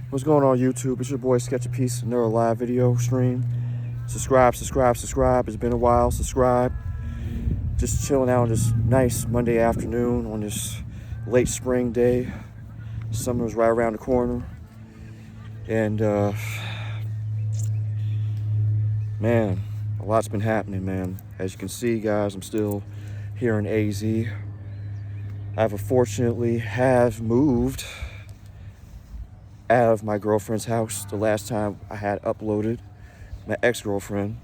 What's going on, YouTube? It's your boy Sketch a Peaze, another live video stream. Subscribe. It's been a while. Subscribe. Just chilling out on this nice Monday afternoon on this late spring day. Summer's right around the corner. And, man, a lot's been happening, man. As you can see, guys, I'm still here in AZ. I've unfortunately moved out of my girlfriend's house the last time I had uploaded, my ex-girlfriend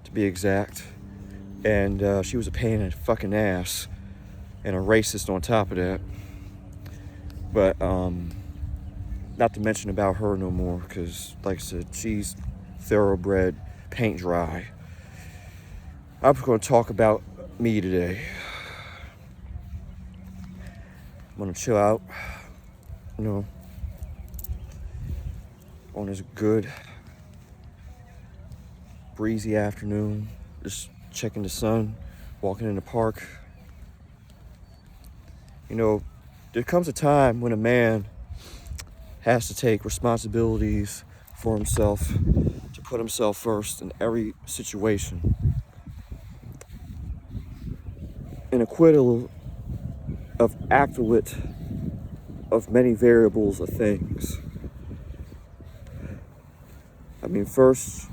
to be exact, and she was a pain in the fucking ass and a racist on top of that. But not to mention about her no more, because like I said, she's thoroughbred paint dry. I'm going to talk about me today. I'm going to chill out, on this good breezy afternoon, just checking the sun, walking in the park. There comes a time when a man has to take responsibilities for himself, to put himself first in every situation. An acquittal of accolade of many variables of things. I mean, first,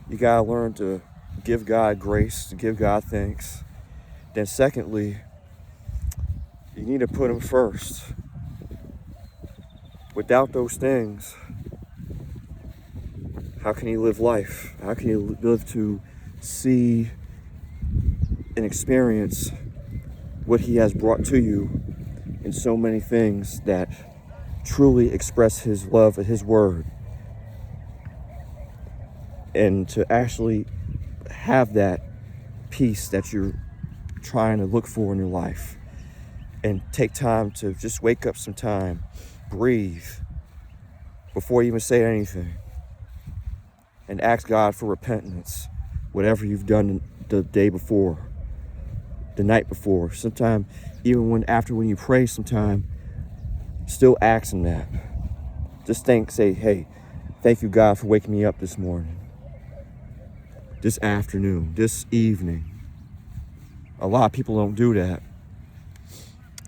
you gotta learn to give God grace, to give God thanks. Then secondly, you need to put him first. Without those things, how can you live life? How can you live to see and experience what he has brought to you in so many things that truly express his love and his word? And to actually have that peace that you're trying to look for in your life, and take time to just wake up some time, breathe before you even say anything, and ask God for repentance, whatever you've done the day before, the night before. Sometime, even when you pray, sometime still ask him that. Just say, hey, thank you, God, for waking me up this morning, this afternoon, this evening. A lot of people don't do that.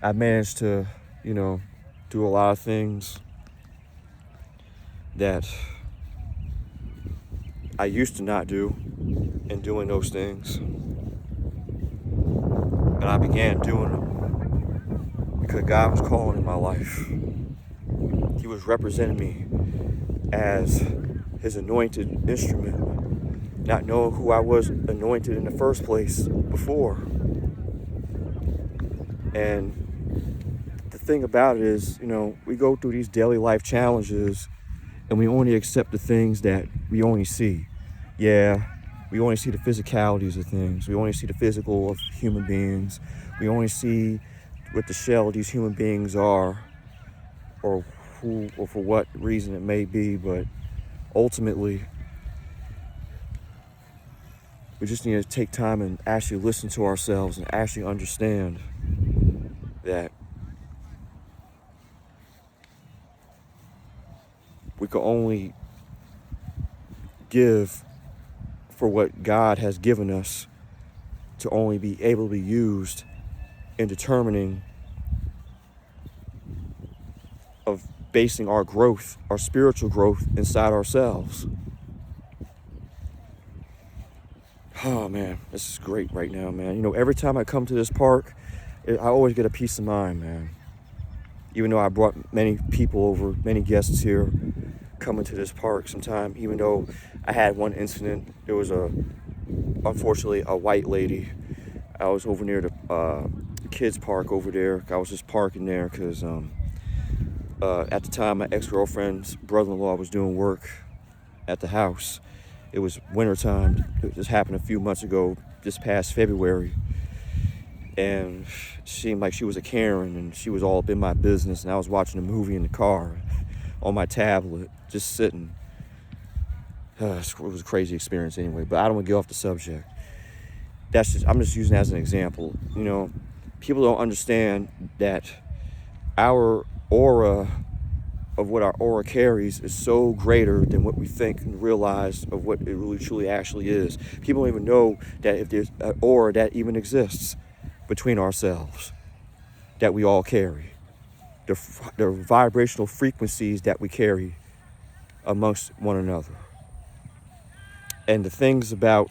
I managed to, do a lot of things that I used to not do, and doing those things. And I began doing them because God was calling in my life. He was representing me as his anointed instrument, not knowing who I was anointed in the first place before. And the thing about it is, we go through these daily life challenges and we only accept the things that we only see. Yeah, we only see the physicalities of things. We only see the physical of human beings. We only see what the shell of these human beings are, or who, or for what reason it may be. But ultimately, we just need to take time and actually listen to ourselves and actually understand that we can only give for what God has given us to only be able to be used in determining of basing our growth, our spiritual growth inside ourselves. Oh man, this is great right now, man. Every time I come to this park, I always get a peace of mind, man. Even though I brought many people over, many guests here coming to this park sometime, even though I had one incident. There was unfortunately a white lady. I was over near the kids park over there. I was just parking there because at the time my ex-girlfriend's brother-in-law was doing work at the house. It was wintertime. It just happened a few months ago, this past February. And it seemed like she was a Karen, and she was all up in my business, and I was watching a movie in the car on my tablet, just sitting. It was a crazy experience anyway, but I don't want to get off the subject. I'm just using that as an example. People don't understand that our aura of what our aura carries is so greater than what we think and realize of what it really truly actually is. People don't even know that if there's an aura that even exists between ourselves that we all carry. The vibrational frequencies that we carry amongst one another. And the things about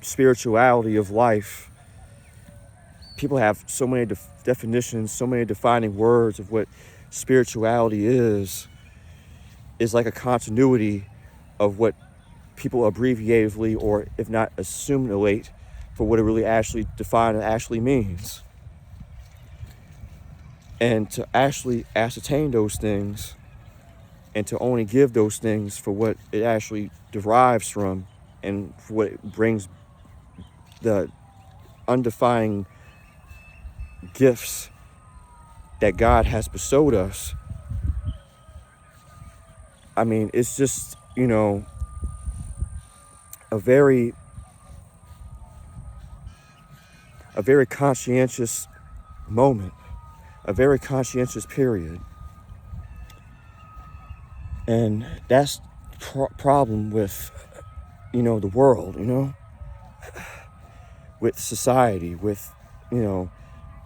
spirituality of life, people have so many definitions, so many defining words of what spirituality is like a continuity of what people abbreviatively, or if not assimilate, for what it really actually defines and actually means. And to actually ascertain those things and to only give those things for what it actually derives from and for what it brings, the undefined gifts that God has bestowed us. I mean, it's just, a very conscientious moment, a very conscientious period. And that's the problem with, the world, with society, with,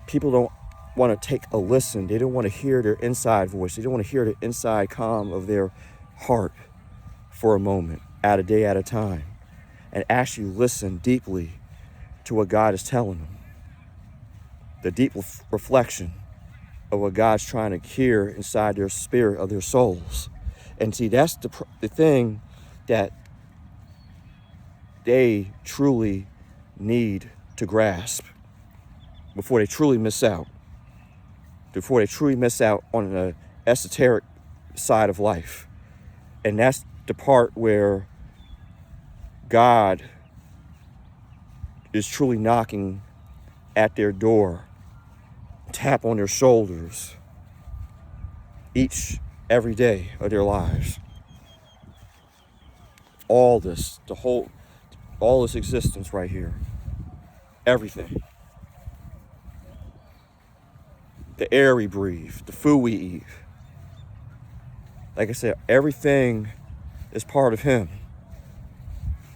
people don't want to take a listen. They don't want to hear their inside voice. They don't want to hear the inside calm of their heart for a moment, at a day at a time, and actually listen deeply to what God is telling them. The deep reflection of what God's trying to hear inside their spirit of their souls. And see, that's the thing that they truly need to grasp before they truly miss out. Before they truly miss out on the esoteric side of life. And that's the part where God is truly knocking at their door, tap on their shoulders, every day of their lives. All this existence right here, everything. The air we breathe, the food we eat. Like I said, everything is part of Him.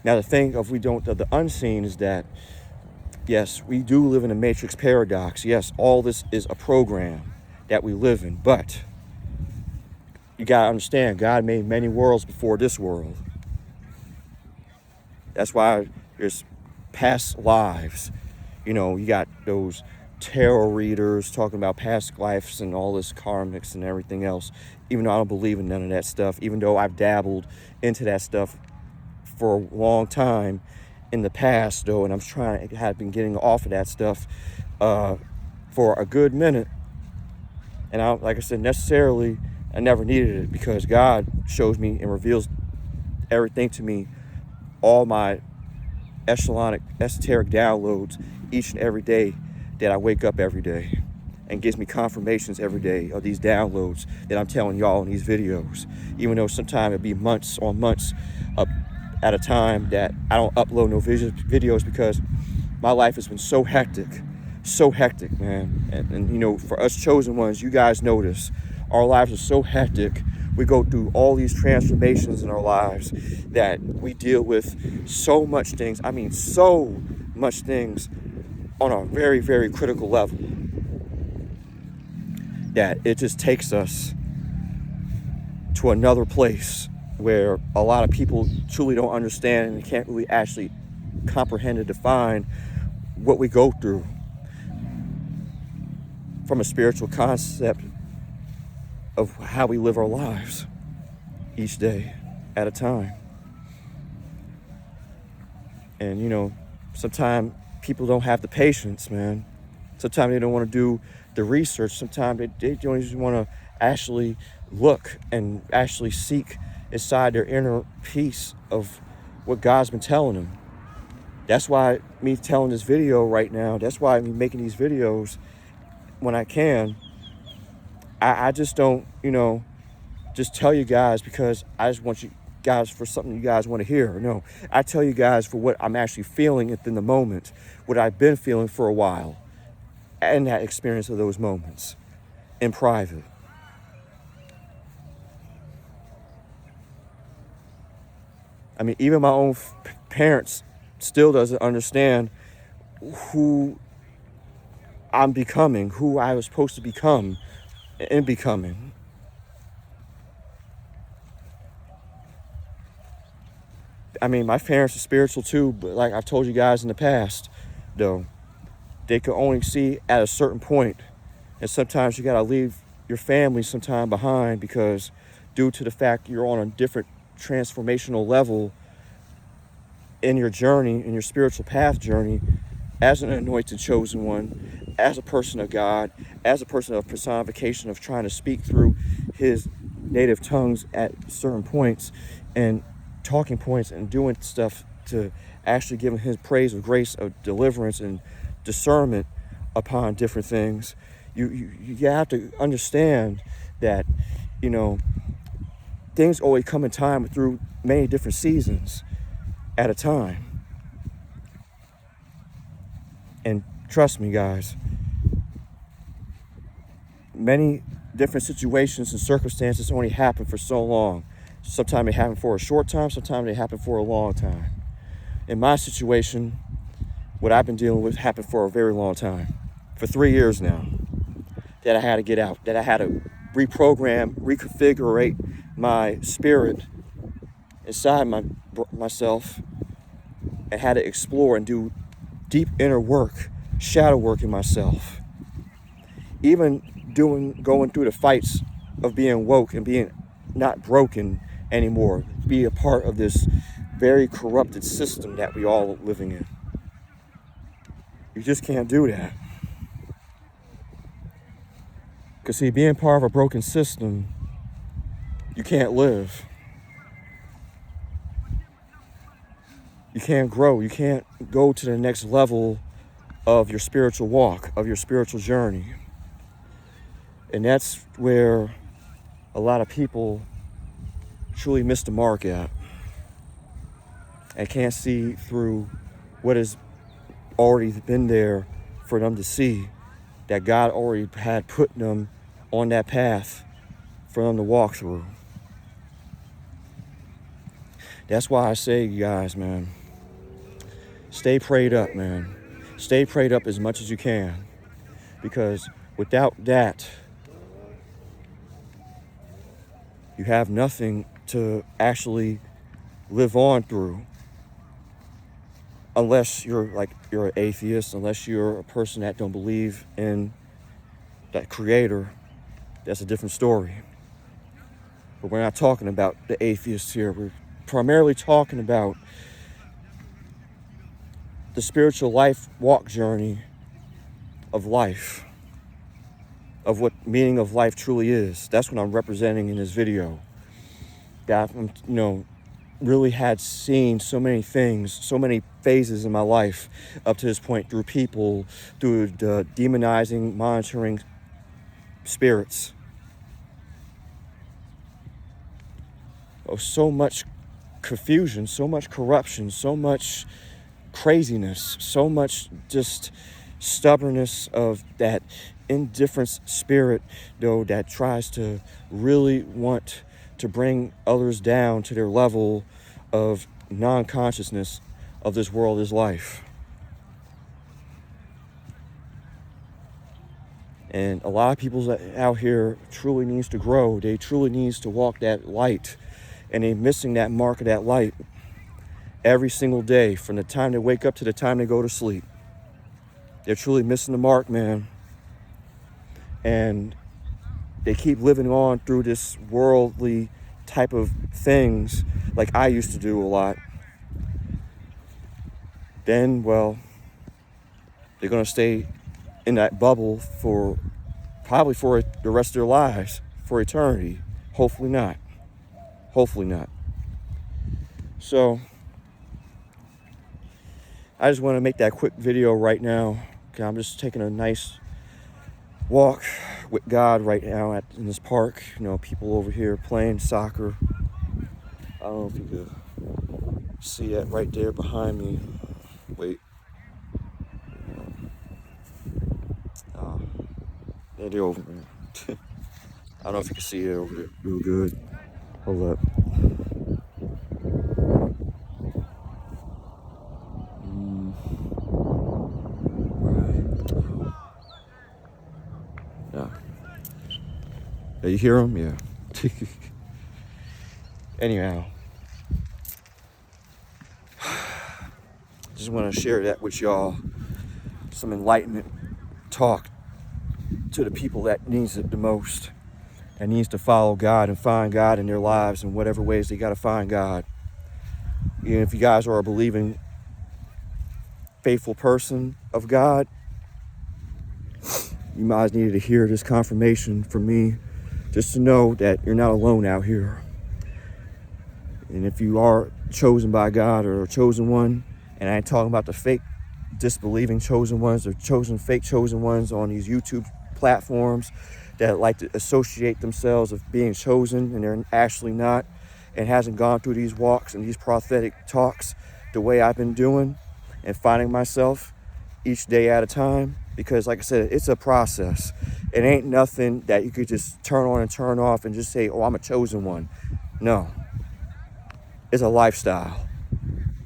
Now the thing the unseen is that, yes, we do live in a matrix paradox. Yes, all this is a program that we live in, but you gotta understand, God made many worlds before this world. That's why there's past lives. You got those tarot readers talking about past lives and all this karmics and everything else, even though I don't believe in none of that stuff, even though I've dabbled into that stuff for a long time in the past, though, and have been getting off of that stuff for a good minute. And like I said, necessarily, I never needed it, because God shows me and reveals everything to me, all my esoteric downloads each and every day that I wake up every day, and gives me confirmations every day of these downloads that I'm telling y'all in these videos, even though sometimes it'd be months on months at a time that I don't upload no videos, because my life has been so hectic, man. And for us chosen ones, you guys notice our lives are so hectic. We go through all these transformations in our lives that we deal with so much things. I mean, so much things on a very, very critical level, that it just takes us to another place where a lot of people truly don't understand and can't really actually comprehend and define what we go through from a spiritual concept of how we live our lives each day at a time. And sometimes people don't have the patience, man. Sometimes they don't want to do the research. Sometimes they don't even want to actually look and actually seek inside their inner peace of what God's been telling them. That's why me telling this video right now, that's why me making these videos when I can, I just don't, just tell you guys because I just want you guys for something you guys want to hear. No, I tell you guys for what I'm actually feeling in the moment, what I've been feeling for a while, and that experience of those moments in private. I mean, even my own parents still doesn't understand who I'm becoming, who I was supposed to become and becoming. I mean, my parents are spiritual too, but like I've told you guys in the past, though, they could only see at a certain point. And sometimes you gotta leave your family sometime behind because due to the fact you're on a different transformational level in your journey, in your spiritual path journey, as an anointed chosen one, as a person of God, as a person of personification of trying to speak through his native tongues at certain points and talking points and doing stuff to actually give him his praise of grace of deliverance and discernment upon different things. You have to understand that, you know, things always come in time through many different seasons at a time. And trust me, guys, many different situations and circumstances only happen for so long. Sometimes they happen for a short time, sometimes they happen for a long time. In my situation, what I've been dealing with happened for a very long time, for 3 years now, that I had to get out, that I had to reprogram, reconfigure my spirit inside myself, and had to explore and do deep inner work, shadow work in myself. Even going through the fights of being woke and being not broken anymore, be a part of this very corrupted system that we all are living in. You just can't do that. Because see, being part of a broken system, you can't live. You can't grow. You can't go to the next level of your spiritual walk, of your spiritual journey. And that's where a lot of people truly miss the mark at and can't see through what has already been there for them to see, that God already had put them on that path for them to walk through. That's why I say, you guys, man, stay prayed up, man. Stay prayed up as much as you can, because without that, you have nothing to actually live on through. Unless you're an atheist, unless you're a person that don't believe in that creator, that's a different story. But we're not talking about the atheists here. We're primarily talking about the spiritual life walk journey of life, of what meaning of life truly is. That's what I'm representing in this video. That I'm, really had seen so many things, so many phases in my life up to this point through people, through the demonizing, monitoring spirits. Oh, so much confusion, so much corruption, so much craziness, so much just stubbornness of that indifference spirit, that tries to really want to bring others down to their level of non-consciousness of this world is life. And a lot of people out here truly needs to grow. They truly needs to walk that light, and they're missing that mark of that light every single day, from the time they wake up to the time they go to sleep. They're truly missing the mark, man. And they keep living on through this worldly type of things like I used to do a lot. Then, well, they're going to stay in that bubble probably for the rest of their lives, for eternity. Hopefully not. Hopefully not. So, I just want to make that quick video right now. I'm just taking a nice walk with God right now in this park. People over here playing soccer. I don't know if you can see that right there behind me. Wait. Yeah, they're over there. I don't know if you can see it over there real good. Hold up. You hear them? Yeah. Anyhow, just want to share that with y'all. Some enlightenment talk to the people that needs it the most, that needs to follow God and find God in their lives in whatever ways they got to find God. Even if you guys are a believing, faithful person of God, you guys needed to hear this confirmation from me, just to know that you're not alone out here. And if you are chosen by God or a chosen one, and I ain't talking about the fake disbelieving chosen ones or fake chosen ones on these YouTube platforms that like to associate themselves of being chosen and they're actually not, and hasn't gone through these walks and these prophetic talks the way I've been doing and finding myself each day at a time. Because like I said, it's a process. It ain't nothing that you could just turn on and turn off and just say, oh, I'm a chosen one. No. It's a lifestyle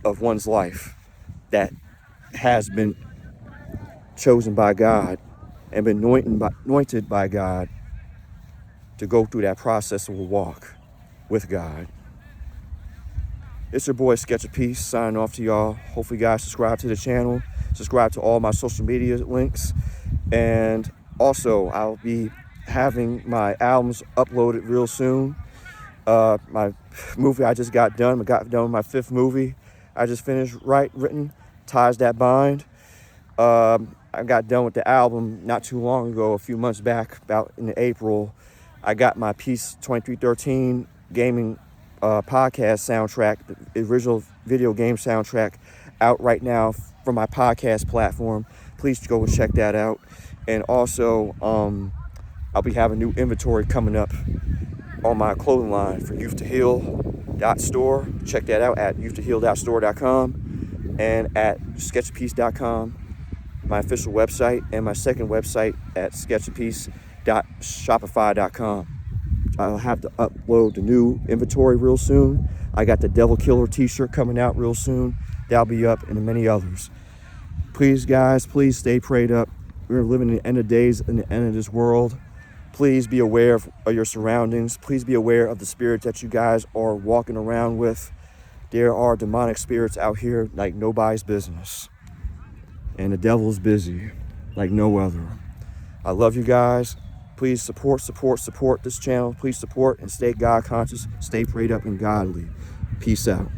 of one's life that has been chosen by God and been anointed by God to go through that process of a walk with God. It's your boy Sketch of Peace signing off to y'all. Hopefully you guys subscribe to the channel, subscribe to all my social media links, and also I'll be having my albums uploaded real soon. My movie I just got done. I got done with my 5th movie. I just finished written, Ties That Bind. I got done with the album not too long ago, a few months back, about in April. I got my Peaze 2313 gaming podcast soundtrack, the original video game soundtrack, out right now from my podcast platform. Please go and check that out. And also, I'll be having new inventory coming up on my clothing line for youth2heal.store. Check that out at youth2heal.store.com and at sketchpeace.com, my official website, and my second website at sketchpeace.shopify.com. I'll have to upload the new inventory real soon. I got the Devil Killer t-shirt coming out real soon. That'll be up, and many others. Please, guys, please stay prayed up. We're living in the end of days, in the end of this world. Please be aware of your surroundings. Please be aware of the spirits that you guys are walking around with. There are demonic spirits out here like nobody's business. And the devil's busy like no other. I love you guys. Please support this channel. Please support and stay God conscious. Stay prayed up and godly. Peace out.